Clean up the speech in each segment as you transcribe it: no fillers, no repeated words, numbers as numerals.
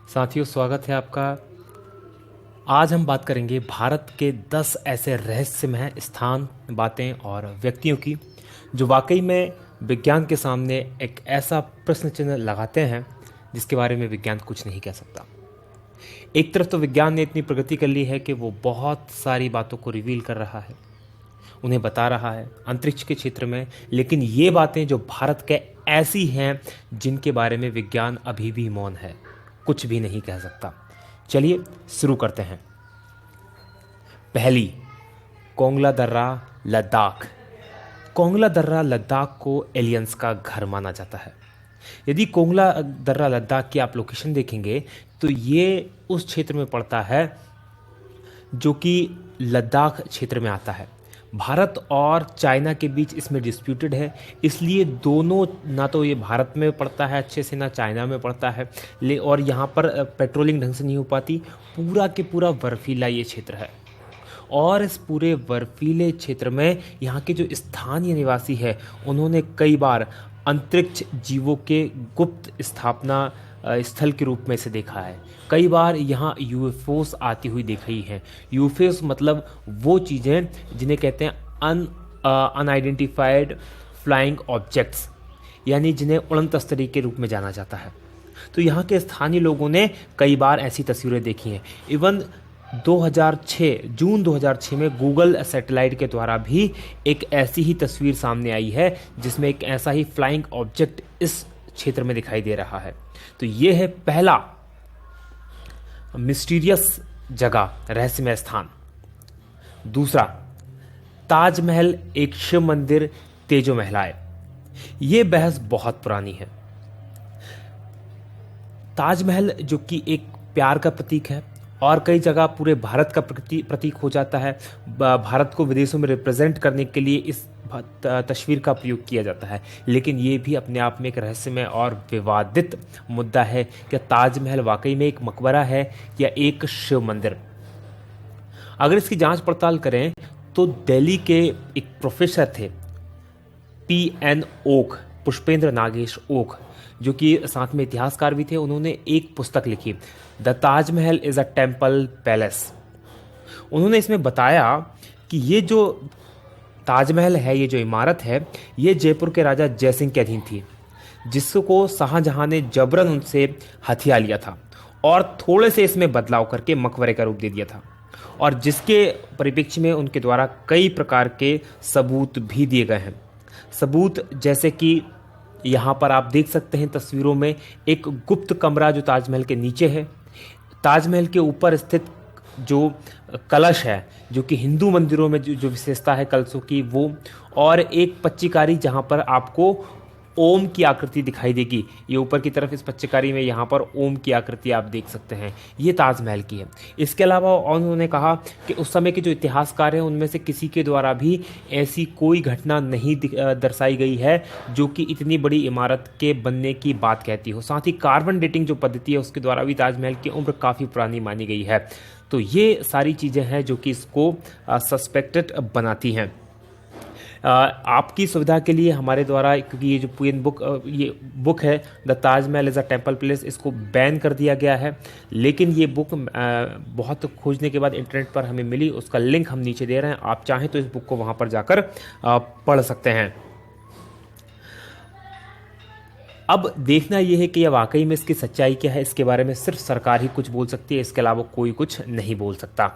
साथियों, स्वागत है आपका। आज हम बात करेंगे भारत के 10 ऐसे रहस्यमय स्थान, बातें और व्यक्तियों की जो वाकई में विज्ञान के सामने एक ऐसा प्रश्न चिन्ह लगाते हैं जिसके बारे में विज्ञान कुछ नहीं कह सकता। एक तरफ तो विज्ञान ने इतनी प्रगति कर ली है कि वो बहुत सारी बातों को रिवील कर रहा है, उन्हें बता रहा है अंतरिक्ष के क्षेत्र में, लेकिन ये बातें जो भारत के ऐसी हैं जिनके बारे में विज्ञान अभी भी मौन है, कुछ भी नहीं कह सकता। चलिए शुरू करते हैं। पहली, कोंगला दर्रा, लद्दाख। कोंगला दर्रा लद्दाख को एलियंस का घर माना जाता है। यदि कोंगला दर्रा लद्दाख की आप लोकेशन देखेंगे तो ये उस क्षेत्र में पड़ता है जो कि लद्दाख क्षेत्र में आता है। भारत और चाइना के बीच इसमें डिस्प्यूटेड है, इसलिए दोनों, ना तो ये भारत में पड़ता है अच्छे से, ना चाइना में पड़ता है, और यहाँ पर पेट्रोलिंग ढंग से नहीं हो पाती। पूरा के पूरा बर्फीला ये क्षेत्र है और इस पूरे बर्फीले क्षेत्र में यहाँ के जो स्थानीय निवासी है उन्होंने कई बार अंतरिक्ष जीवों के गुप्त स्थापना स्थल के रूप में इसे देखा है। कई बार यहाँ यूएफओस आती हुई देखी है। यूएफओस मतलब वो चीज़ें जिन्हें कहते हैं अनआइडेंटिफाइड फ्लाइंग ऑब्जेक्ट्स, यानी जिन्हें उड़न तस्तरी के रूप में जाना जाता है। तो यहाँ के स्थानीय लोगों ने कई बार ऐसी तस्वीरें देखी हैं। इवन 2006 जून 2006 में गूगल सैटेलाइट के द्वारा भी एक ऐसी ही तस्वीर सामने आई है जिसमें एक ऐसा ही फ्लाइंग ऑब्जेक्ट इस क्षेत्र में दिखाई दे रहा है। तो ये है पहला मिस्टीरियस जगह, रहस्यमय स्थान। दूसरा, ताजमहल एक शिव मंदिर, तेजो महलाए। ये बहस बहुत पुरानी है। ताजमहल जो कि एक प्यार का प्रतीक है और कई जगह पूरे भारत का प्रतीक हो जाता है। भारत को विदेशों में रिप्रेजेंट करने के लिए इस तस्वीर का प्रयोग किया जाता है, लेकिन ये भी अपने आप में एक रहस्यमय और विवादित मुद्दा है कि ताजमहल वाकई में एक मकबरा है या एक शिव मंदिर। अगर इसकी जांच पड़ताल करें तो दिल्ली के एक प्रोफेसर थे, PN ओक, पुष्पेंद्र नागेश ओक, जो कि साथ में इतिहासकार भी थे। उन्होंने एक पुस्तक लिखी, the Taj Mahal is a temple palace. उन्होंने इसमें बताया कि ये जो ताजमहल है, ये जो इमारत है, ये जयपुर के राजा जयसिंह के अधीन थी, जिसको शाहजहां ने जबरन उनसे हथिया लिया था और थोड़े से इसमें बदलाव करके मकबरे का रूप दे दिया था, और जिसके परिप्रेक्ष्य में उनके द्वारा कई प्रकार के सबूत भी दिए गए हैं। सबूत जैसे कि यहाँ पर आप देख सकते हैं तस्वीरों में एक गुप्त कमरा जो ताजमहल के नीचे है, ताजमहल के ऊपर स्थित जो कलश है, जो कि हिंदू मंदिरों में जो विशेषता है कलशों की, वो, और एक पच्चीकारी जहाँ पर आपको ओम की आकृति दिखाई देगी। ये ऊपर की तरफ इस पच्चीकारी में यहाँ पर ओम की आकृति आप देख सकते हैं, ये ताजमहल की है। इसके अलावा उन्होंने कहा कि उस समय के जो इतिहासकार हैं उनमें से किसी के द्वारा भी ऐसी कोई घटना नहीं दर्शाई गई है जो कि इतनी बड़ी इमारत के बनने की बात कहती हो। साथ ही कार्बन डेटिंग जो पद्धति है उसके द्वारा भी ताजमहल की उम्र काफ़ी पुरानी मानी गई है। तो ये सारी चीज़ें हैं जो कि इसको सस्पेक्टेड बनाती हैं। आपकी सुविधा के लिए हमारे द्वारा, क्योंकि ये जो ये बुक है the Taj Mahal is a temple place, इसको बैन कर दिया गया है, लेकिन ये बुक बहुत खोजने के बाद इंटरनेट पर हमें मिली। उसका लिंक हम नीचे दे रहे हैं, आप चाहें तो इस बुक को वहाँ पर जाकर पढ़ सकते हैं। अब देखना यह है कि यह वाकई में इसकी सच्चाई क्या है। इसके बारे में सिर्फ सरकार ही कुछ बोल सकती है, इसके अलावा कोई कुछ नहीं बोल सकता।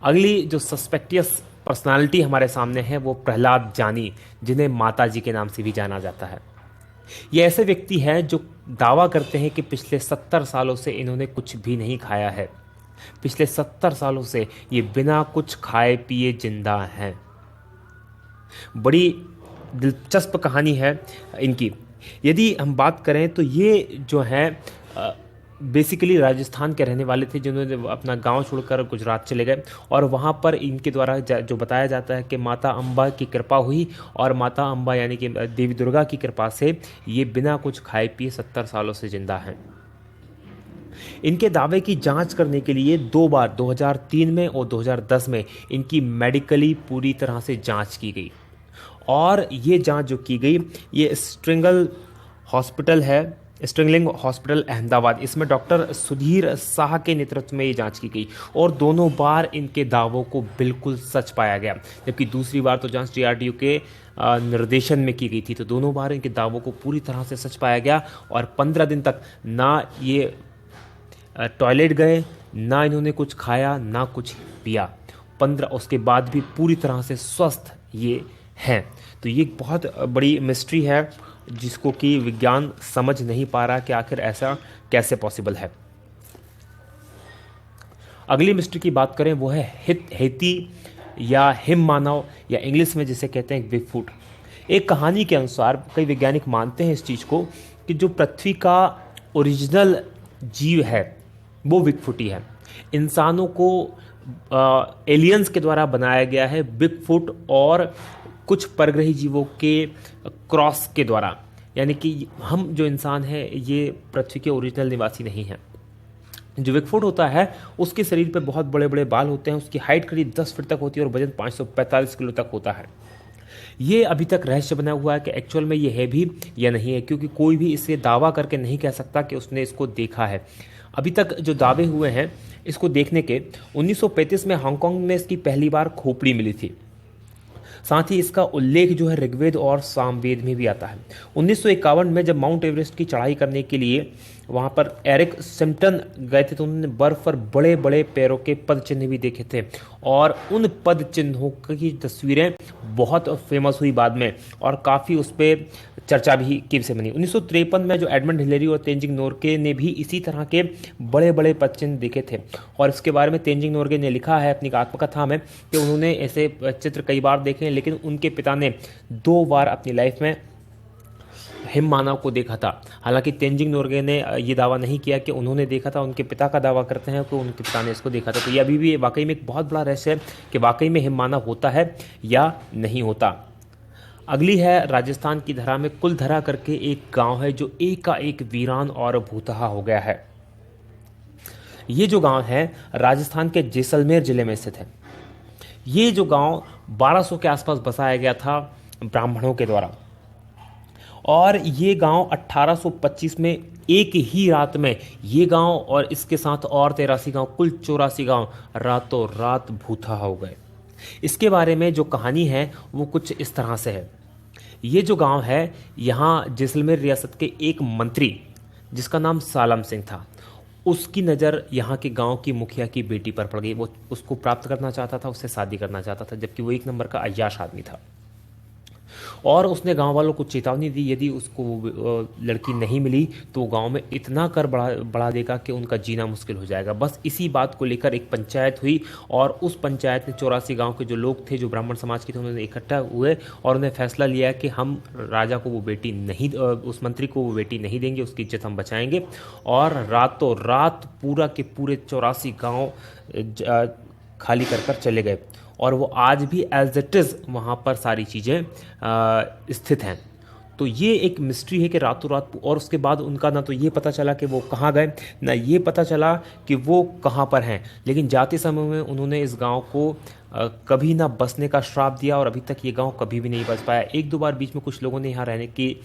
अगली जो सस्पेक्टियस पर्सनालिटी हमारे सामने है वो प्रहलाद जानी, जिन्हें माता जी के नाम से भी जाना जाता है। ये ऐसे व्यक्ति हैं जो दावा करते हैं कि पिछले 70 सालों से इन्होंने कुछ भी नहीं खाया है। पिछले 70 सालों से ये बिना कुछ खाए पिए जिंदा हैं। बड़ी दिलचस्प कहानी है इनकी। यदि हम बात करें तो ये जो हैं बेसिकली राजस्थान के रहने वाले थे, जिन्होंने अपना गांव छोड़कर गुजरात चले गए, और वहाँ पर इनके द्वारा जो बताया जाता है कि माता अम्बा की कृपा हुई, और माता अम्बा यानी कि देवी दुर्गा की कृपा से ये बिना कुछ खाए पिए 70 सालों से जिंदा हैं। इनके दावे की जांच करने के लिए 2 बार 2003 में और 2010 में इनकी मेडिकली पूरी तरह से जांच की गई, और ये जांच जो की गई, ये स्ट्रिंगल हॉस्पिटल है स्टिंगलिंग हॉस्पिटल अहमदाबाद, इसमें डॉक्टर सुधीर शाह के नेतृत्व में ये जांच की गई और दोनों बार इनके दावों को बिल्कुल सच पाया गया। जबकि दूसरी बार तो जांच डीआरडीओ के निर्देशन में की गई थी, तो दोनों बार इनके दावों को पूरी तरह से सच पाया गया और 15 दिन तक ना ये टॉयलेट गए, ना इन्होंने कुछ खाया, ना कुछ पिया। 15 उसके बाद भी पूरी तरह से स्वस्थ ये हैं। तो ये एक बहुत बड़ी मिस्ट्री है जिसको कि विज्ञान समझ नहीं पा रहा कि आखिर ऐसा कैसे पॉसिबल है। अगली मिस्ट्री की बात करें वो है हेती या हिम मानव या इंग्लिश में जिसे कहते हैं बिगफुट। एक कहानी के अनुसार कई वैज्ञानिक मानते हैं इस चीज़ को कि जो पृथ्वी का ओरिजिनल जीव है वो बिगफुट ही है। इंसानों को एलियंस के द्वारा बनाया गया है बिगफुट और कुछ परग्रही जीवों के क्रॉस के द्वारा, यानी कि हम जो इंसान हैं ये पृथ्वी के ओरिजिनल निवासी नहीं हैं। जो बिगफुट होता है उसके शरीर पे बहुत बड़े बड़े बाल होते हैं, उसकी हाइट करीब 10 फीट तक होती है और वजन 545 किलो तक होता है। ये अभी तक रहस्य बना हुआ है कि एक्चुअल में ये है भी या नहीं है, क्योंकि कोई भी इसे दावा करके नहीं कह सकता कि उसने इसको देखा है। अभी तक जो दावे हुए हैं इसको देखने के, 1935 में हांगकांग में इसकी पहली बार खोपड़ी मिली थी। साथ ही इसका उल्लेख जो है ऋग्वेद और सामवेद में भी आता है। 1951 में जब माउंट एवरेस्ट की चढ़ाई करने के लिए वहाँ पर एरिक सिम्पटन गए थे तो उन्होंने बर्फ पर बड़े बड़े पैरों के पद चिन्ह भी देखे थे और उन पद चिन्हों की तस्वीरें बहुत फेमस हुई बाद में और काफ़ी उस पर चर्चा भी की से बनी। 1953 में जो एडमंड हिलेरी और तेंजिंग नोर्गे ने भी इसी तरह के बड़े बड़े पद चिन्ह देखे थे और इसके बारे में तेंजिंग नोर्गे ने लिखा है अपनी आत्मकथा में कि उन्होंने ऐसे चित्र कई बार देखे हैं, लेकिन उनके पिता ने 2 बार अपनी लाइफ में हिम मानव को देखा था। हालांकि तेंजिंग नोर्गे ने ये दावा नहीं किया कि उन्होंने देखा था, उनके पिता का दावा करते हैं कि उनके पिता ने इसको देखा था। तो ये अभी भी वाकई में एक बहुत बड़ा रहस्य है कि वाकई में हिम मानव होता है या नहीं होता। अगली है राजस्थान की धरा में कुलधरा करके एक गांव है जो एकाएक वीरान और भूतहा हो गया है। ये जो गांव है राजस्थान के जैसलमेर जिले में स्थित है। ये जो गांव 1200 के आसपास बसाया गया था ब्राह्मणों के द्वारा और ये गांव 1825 में एक ही रात में ये गांव और इसके साथ और 83 गांव, कुल 84 गांव रातों रात भूतहा हो गए। इसके बारे में जो कहानी है वो कुछ इस तरह से है। ये जो गांव है यहाँ जैसलमेर रियासत के एक मंत्री जिसका नाम सालम सिंह था, उसकी नज़र यहाँ के गांव की मुखिया की बेटी पर पड़ गई। वो उसको प्राप्त करना चाहता था, उससे शादी करना चाहता था, जबकि वो 1 नंबर का अय्याश आदमी था और उसने गांव वालों को चेतावनी दी यदि उसको लड़की नहीं मिली तो गांव में इतना कर बढ़ा देगा कि उनका जीना मुश्किल हो जाएगा। बस इसी बात को लेकर एक पंचायत हुई और उस पंचायत में 84 गांव के जो लोग थे जो ब्राह्मण समाज के थे उन्होंने इकट्ठा हुए और उन्हें फैसला लिया कि हम राजा को वो बेटी नहीं, उस मंत्री को वो बेटी नहीं देंगे, उसकी इज्जत हम बचाएंगे। और रातों रात पूरा के पूरे 84 गाँव खाली कर चले गए और वो आज भी एज इट इज़ वहाँ पर सारी चीज़ें स्थित हैं। तो ये एक मिस्ट्री है कि रातों रात, और उसके बाद उनका ना तो ये पता चला कि वो कहाँ गए, ना ये पता चला कि वो कहाँ पर हैं। लेकिन जाते समय में उन्होंने इस गांव को कभी ना बसने का श्राप दिया और अभी तक ये गांव कभी भी नहीं बस पाया। 1-2 बार बीच में कुछ लोगों ने यहाँ रहने की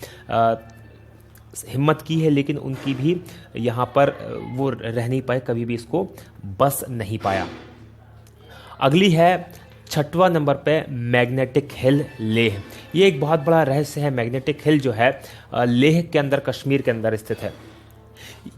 हिम्मत की है, लेकिन उनकी भी यहाँ पर वो रह नहीं पाए, कभी भी इसको बस नहीं पाया। अगली है 6वां नंबर पे मैग्नेटिक हिल लेह। ये एक बहुत बड़ा रहस्य है। मैग्नेटिक हिल जो है लेह के अंदर, कश्मीर के अंदर स्थित है।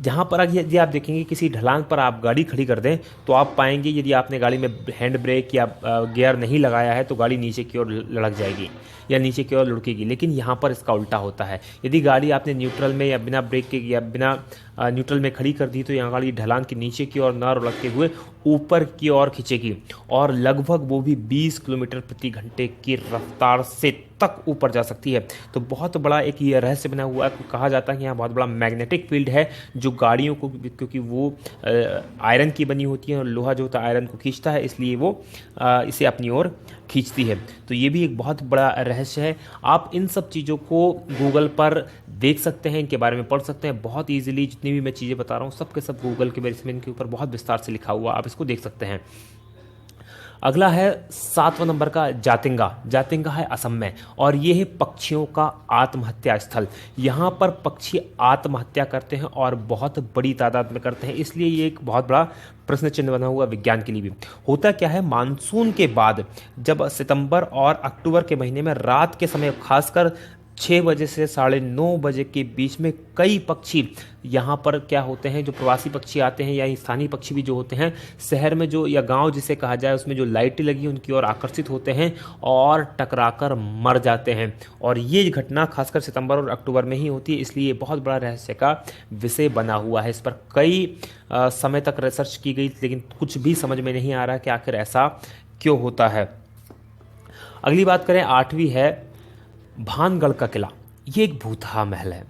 जहाँ पर यदि आप देखेंगे किसी ढलान पर आप गाड़ी खड़ी कर दें तो आप पाएंगे यदि आपने गाड़ी में हैंड ब्रेक या गियर नहीं लगाया है तो गाड़ी नीचे की ओर लड़क जाएगी या नीचे की ओर लुढ़केगी। लेकिन यहाँ पर इसका उल्टा होता है। यदि गाड़ी आपने न्यूट्रल में या बिना ब्रेक के या बिना न्यूट्रल में खड़ी कर दी तो यहाँ गाड़ी ढलान के नीचे की ओर न लुढ़कते हुए ऊपर की ओर खींचेगी और लगभग वो भी 20 किलोमीटर प्रति घंटे की रफ्तार से तक ऊपर जा सकती है। तो बहुत बड़ा एक ये रहस्य बना हुआ है। कहा जाता है कि यहाँ बहुत बड़ा मैग्नेटिक फील्ड है जो गाड़ियों को, क्योंकि वो आयरन की बनी होती है और लोहा जो होता है आयरन को खींचता है, इसलिए वो इसे अपनी ओर खींचती है। तो ये भी एक बहुत बड़ा रहस्य है। आप इन सब चीज़ों को गूगल पर देख सकते हैं, इनके बारे में पढ़ सकते हैं बहुत ईजिली। जितनी भी मैं चीज़ें बता रहा हूँ सब के सब गूगल के बेस में इनके ऊपर बहुत विस्तार से लिखा हुआ, आप इसको देख सकते हैं। अगला है 7वां नंबर का जातिंगा। जातिंगा है असम में और ये है पक्षियों का आत्महत्या स्थल। यहाँ पर पक्षी आत्महत्या करते हैं और बहुत बड़ी तादाद में करते हैं, इसलिए ये एक बहुत बड़ा प्रश्न चिन्ह बना हुआ विज्ञान के लिए भी। होता क्या है, मानसून के बाद जब सितंबर और अक्टूबर के महीने में रात के समय खासकर 6 बजे से 9:30 बजे के बीच में कई पक्षी यहाँ पर क्या होते हैं, जो प्रवासी पक्षी आते हैं या स्थानीय पक्षी भी जो होते हैं, शहर में जो या गांव जिसे कहा जाए उसमें जो लाइटें लगी उनकी ओर आकर्षित होते हैं और टकराकर मर जाते हैं। और ये घटना खासकर सितंबर और अक्टूबर में ही होती है, इसलिए बहुत बड़ा रहस्य का विषय बना हुआ है। इस पर कई समय तक रिसर्च की गई, लेकिन कुछ भी समझ में नहीं आ रहा कि आखिर ऐसा क्यों होता है। अगली बात करें, 8वीं है भानगढ़ का किला। ये एक भूतहा महल है।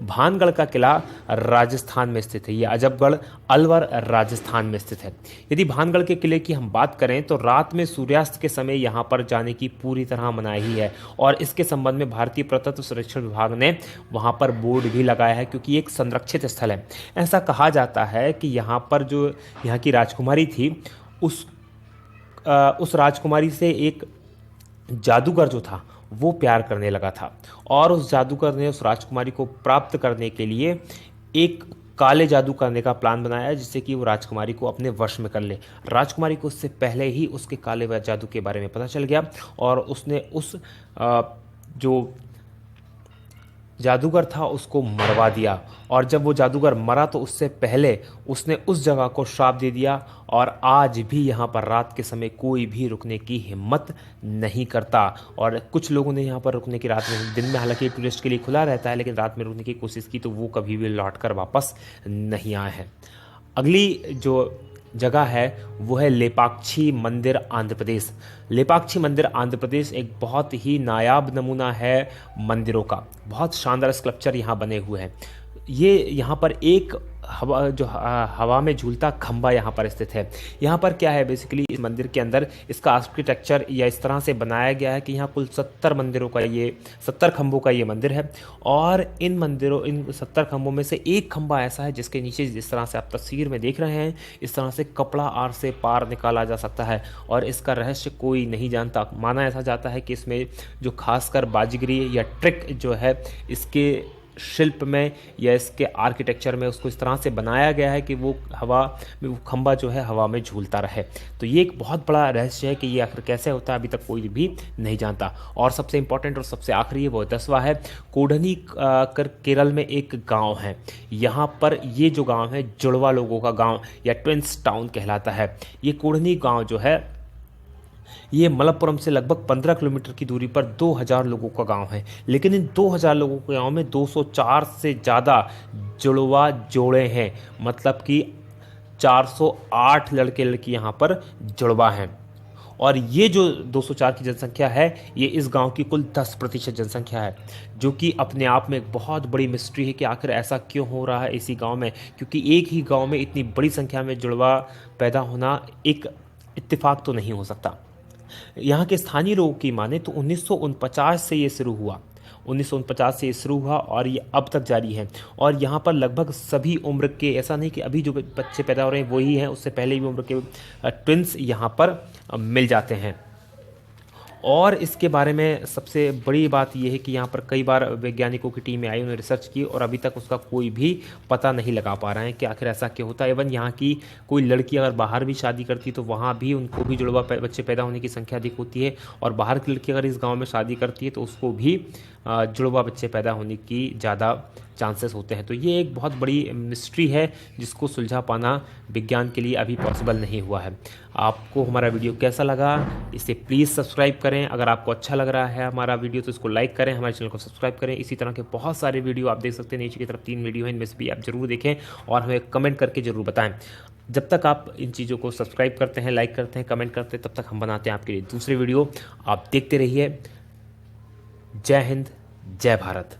भानगढ़ का किला राजस्थान में स्थित है। ये अजबगढ़ अलवर राजस्थान में स्थित है। यदि भानगढ़ के किले की हम बात करें तो रात में सूर्यास्त के समय यहाँ पर जाने की पूरी तरह मनाही है और इसके संबंध में भारतीय पुरातत्व सर्वेक्षण विभाग ने वहाँ पर बोर्ड भी लगाया है, क्योंकि एक संरक्षित स्थल है। ऐसा कहा जाता है कि यहाँ पर जो यहाँ की राजकुमारी थी उस राजकुमारी से एक जादूगर जो था वो प्यार करने लगा था और उस जादूगर ने उस राजकुमारी को प्राप्त करने के लिए एक काले जादू करने का प्लान बनाया, जिससे कि वो राजकुमारी को अपने वश में कर ले। राजकुमारी को उससे पहले ही उसके काले जादू के बारे में पता चल गया और उसने उस जो जादूगर था उसको मरवा दिया। और जब वो जादूगर मरा तो उससे पहले उसने उस जगह को श्राप दे दिया और आज भी यहाँ पर रात के समय कोई भी रुकने की हिम्मत नहीं करता। और कुछ लोगों ने यहाँ पर रुकने की, रात में, दिन में हालांकि टूरिस्ट के लिए खुला रहता है, लेकिन रात में रुकने की कोशिश की तो वो कभी भी लौट कर वापस नहीं आए हैं। अगली जो जगह है वो है लेपाक्षी मंदिर आंध्र प्रदेश। लेपाक्षी मंदिर आंध्र प्रदेश एक बहुत ही नायाब नमूना है मंदिरों का। बहुत शानदार स्कल्पचर यहाँ बने हुए हैं। ये यहाँ पर एक हवा में झूलता खंबा यहाँ पर स्थित है। यहाँ पर क्या है, बेसिकली इस मंदिर के अंदर इसका आर्किटेक्चर या इस तरह से बनाया गया है कि यहाँ कुल 70 खंभों का ये मंदिर है और इन 70 खंभों में से एक खंभा ऐसा है जिसके नीचे जिस तरह से आप तस्वीर में देख रहे हैं इस तरह से कपड़ा आर से पार निकाला जा सकता है और इसका रहस्य कोई नहीं जानता। माना ऐसा जाता है कि इसमें जो खासकर बाजीगरी या ट्रिक जो है इसके शिल्प में या इसके आर्किटेक्चर में उसको इस तरह से बनाया गया है कि वो खंभा जो है हवा में झूलता रहे। तो ये एक बहुत बड़ा रहस्य है कि ये आखिर कैसे होता है, अभी तक कोई भी नहीं जानता। और सबसे इंपॉर्टेंट और सबसे आखिरी है वो 10वां है कोडनी केरल में एक गांव है। यहाँ पर ये जो गांव है जुड़वा लोगों का गांव या ट्विंस टाउन कहलाता है। ये कोडनी गांव जो है ये मलप्पुरम से लगभग 15 किलोमीटर की दूरी पर 2000 लोगों का गांव है, लेकिन इन 2000 लोगों के गांव में 204 से ज़्यादा जुड़वा जोड़े हैं, मतलब कि 408 लड़के लड़की यहाँ पर जुड़वा हैं। और ये जो 204 की जनसंख्या है ये इस गांव की कुल 10% जनसंख्या है, जो कि अपने आप में एक बहुत बड़ी मिस्ट्री है कि आखिर ऐसा क्यों हो रहा है इसी गांव में, क्योंकि एक ही गांव में इतनी बड़ी संख्या में जुड़वा पैदा होना एक इत्तेफाक तो नहीं हो सकता। यहाँ के स्थानीय लोगों की माने तो 1949 से ये शुरू हुआ। 1949 से ये शुरू हुआ और ये अब तक जारी है। और यहाँ पर लगभग सभी उम्र के, ऐसा नहीं कि अभी जो बच्चे पैदा हो रहे हैं वही हैं, उससे पहले भी उम्र के ट्विंस यहाँ पर मिल जाते हैं। और इसके बारे में सबसे बड़ी बात यह है कि यहाँ पर कई बार वैज्ञानिकों की टीमें आई, उन्होंने रिसर्च की और अभी तक उसका कोई भी पता नहीं लगा पा रहे हैं कि आखिर ऐसा क्यों होता है। इवन यहाँ की कोई लड़की अगर बाहर भी शादी करती तो वहाँ भी उनको भी जुड़वा बच्चे पैदा होने की संख्या अधिक होती है, और बाहर की लड़की अगर इस गाँव में शादी करती है तो उसको भी जुड़वा बच्चे पैदा होने की ज़्यादा चांसेस होते हैं। तो ये एक बहुत बड़ी मिस्ट्री है जिसको सुलझा पाना विज्ञान के लिए अभी पॉसिबल नहीं हुआ है। आपको हमारा वीडियो कैसा लगा इसे प्लीज़ सब्सक्राइब करें। अगर आपको अच्छा लग रहा है हमारा वीडियो तो इसको लाइक करें, हमारे चैनल को सब्सक्राइब करें। इसी तरह के बहुत सारे वीडियो आप देख सकते हैं, नीचे की तरफ 3 वीडियो हैं, इनमें से भी आप जरूर देखें और हमें कमेंट करके ज़रूर बताएं। जब तक आप इन चीज़ों को सब्सक्राइब करते हैं, लाइक करते हैं, कमेंट करते हैं, तब तक हम बनाते हैं आपके लिए दूसरे वीडियो। आप देखते रहिए। जय हिंद, जय भारत।